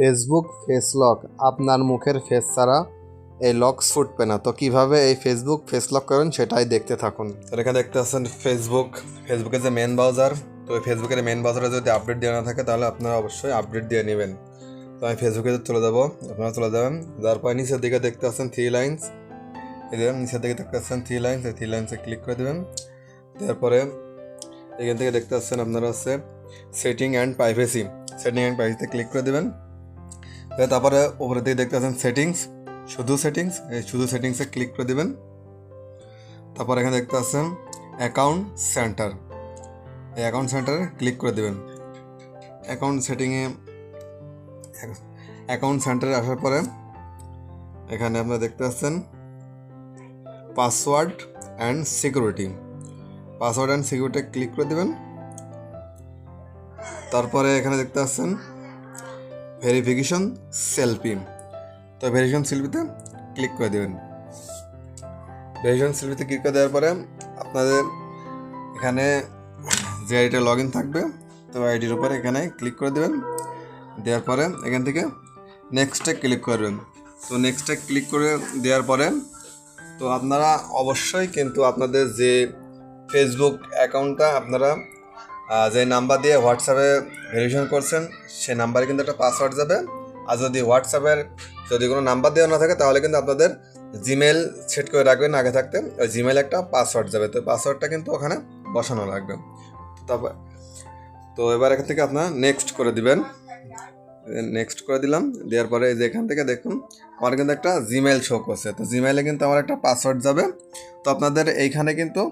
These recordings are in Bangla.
ফেসবুক ফেস লক আপনার মুখের ফেস ছাড়া এই লক ফুটবে না। তো কিভাবে এই ফেসবুক ফেস লক করবেন সেটাই দেখতে থাকুন। তো এখানে দেখতে পাচ্ছেন ফেসবুকের যে মেন ব্রাউজার। তো এই ফেসবুকের মেন ব্রাউজারে যদি আপডেট দেওয়া না থাকে তাহলে আপনারা অবশ্যই আপডেট দিয়ে নেবেন। তো আমি ফেসবুকে চলে যাবো, আপনারা চলে যাবেন। যার পরে নিচের দিকে দেখতে পাচ্ছেন থ্রি লাইন্স, এই যে নিচের দিকে দেখতে পাচ্ছেন থ্রি লাইন্স, এই থ্রি লাইন্সে ক্লিক করে দেবেন। তারপরে এখান থেকে দেখতে পাচ্ছেন আপনারা হচ্ছে সেটিং অ্যান্ড প্রাইভেসিতে ক্লিক করে দেবেন। তারপরে উপরে দিকে দেখতে পাচ্ছেন শুধু সেটিংসে ক্লিক করে দেবেন। তারপর এখানে দেখতে পাচ্ছেন অ্যাকাউন্ট সেন্টারে ক্লিক করে দেবেন। অ্যাকাউন্ট সেন্টারে আসার পরে এখানে আপনারা দেখতে পাচ্ছেন পাসওয়ার্ড অ্যান্ড সিকিউরিটি ক্লিক করে দেবেন। তারপরে এখানে দেখতে পাচ্ছেন ভেরিফিকেশন সেলফি, তো ভেরিফিকেশন সেলফিতে ক্লিক করে দেবেন। ভেরিফিকেশন সেলফিতে ক্লিক করে দেওয়ার পরে আপনাদের এখানে যে আইডিটা লগ ইন থাকবে, তো আইডির উপরে এখানে ক্লিক করে দেবেন। দেওয়ার পরে এখান থেকে নেক্সটে ক্লিক করবেন। তো নেক্সটে ক্লিক করে দেওয়ার পরে তো আপনারা অবশ্যই কিন্তু আপনাদের যে ফেসবুক অ্যাকাউন্টটা আপনারা যে নাম্বার দিয়ে হোয়াটসঅ্যাপে ভেরিফিকেশন করছেন সেই নাম্বারে কিন্তু একটা পাসওয়ার্ড যাবে। আর যদি হোয়াটসঅ্যাপের কোনো নাম্বার দেওয়া না থাকে তাহলে কিন্তু আপনাদের জিমেল সেট করে রাখবেন আগে থাকতে, ওই জিমেল একটা পাসওয়ার্ড যাবে। তো পাসওয়ার্ডটা কিন্তু ওখানে বসানো লাগবে। তারপর তো এবার এখান থেকে আপনারা নেক্সট করে দিবেন। নেক্সট করে দিলাম। দেওয়ার পরে এই যে এখান থেকে দেখুন আমার কিন্তু একটা জিমেল শো করছে। তো জিমেলে কিন্তু আমার একটা পাসওয়ার্ড যাবে। তো আপনাদের এইখানে কিন্তু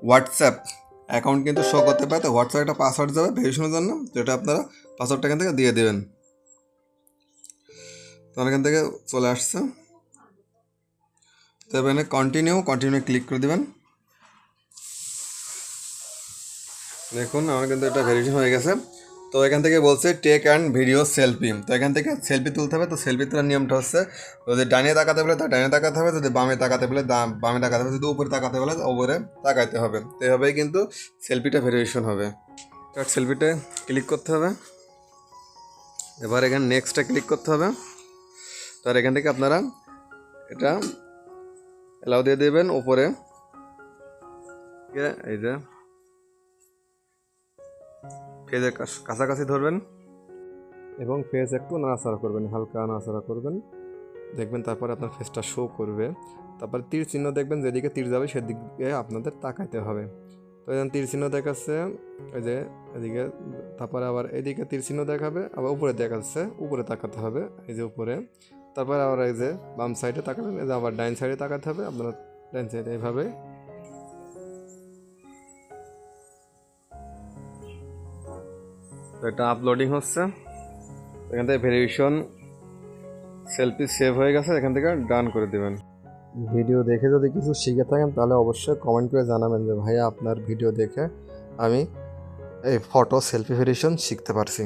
হোয়াটসঅ্যাপ অ্যাকাউন্ট কিন্তু শো করতে পারে। তো হোয়াটসঅ্যাপ একটা পাসওয়ার্ড যাবে ভেরিফিকেশনের জন্য, যেটা আপনারা পাসওয়ার্ডটা এখান থেকে দিয়ে দেবেন। তো এখান থেকে চলে আসছে। তো এখানে কন্টিনিউ ক্লিক করে দেবেন। দেখুন আমার কিন্তু এটা ভেরিফিকেশন হয়ে গেছে। তো এখান থেকে বলছে টেক অ্যান্ড ভিডিও সেলফি। তো এখান থেকে সেলফি তুলতে হবে। তো সেলফি তোলার নিয়মটা হচ্ছে যদি ডানে তাকাতে বলে ডানে তাকাতে হবে, যদি বামে তাকাতে বলে বামে তাকাতে হবে, যদি উপরে তাকাতে বলে উপরে তাকাইতে হবে। তো এভাবেই কিন্তু সেলফিটা ভেরিফিকেশন হবে। সেলফিতে ক্লিক করতে হবে। এবার এখানে নেক্সটে ক্লিক করতে হবে। তো আর এখান থেকে আপনারা এটা অ্যালাউ দিয়ে দেবেন উপরে। এই যে ফেজের কাছাকাছি ধরবেন এবং ফেজ একটু নাড়াচাড়া করবেন, হালকা নাড়াচাড়া করবেন, দেখবেন তারপরে আপনার ফেসটা শো করবে। তারপরে তীর চিহ্ন দেখবেন, যেদিকে তীর যাবে সেদিকে আপনাদের তাকাইতে হবে। তো এখানে তীর চিহ্ন দেখাচ্ছে এই যে এদিকে, তারপরে আবার এদিকে তীর চিহ্ন দেখাবে, আবার উপরে দেখাচ্ছে উপরে তাকাতে হবে, এই যে উপরে। তারপরে আবার এই যে বাম সাইডে তাকাবেন, এই যে আবার ডাইন সাইডে তাকাতে হবে আপনার ডাইন সাইডে। এইভাবে এটা আপলোডিং হচ্ছে। এখান থেকে ভেরিফিকেশন সেলফি সেভ হয়ে গেছে, এখান থেকে ডান করে দেবেন। ভিডিও দেখে যদি কিছু শিখে থাকেন তাহলে অবশ্যই কমেন্ট করে জানাবেন যে ভাইয়া আপনার ভিডিও দেখে আমি এই ফটো সেলফি ভেরিফিকেশন শিখতে পারছি।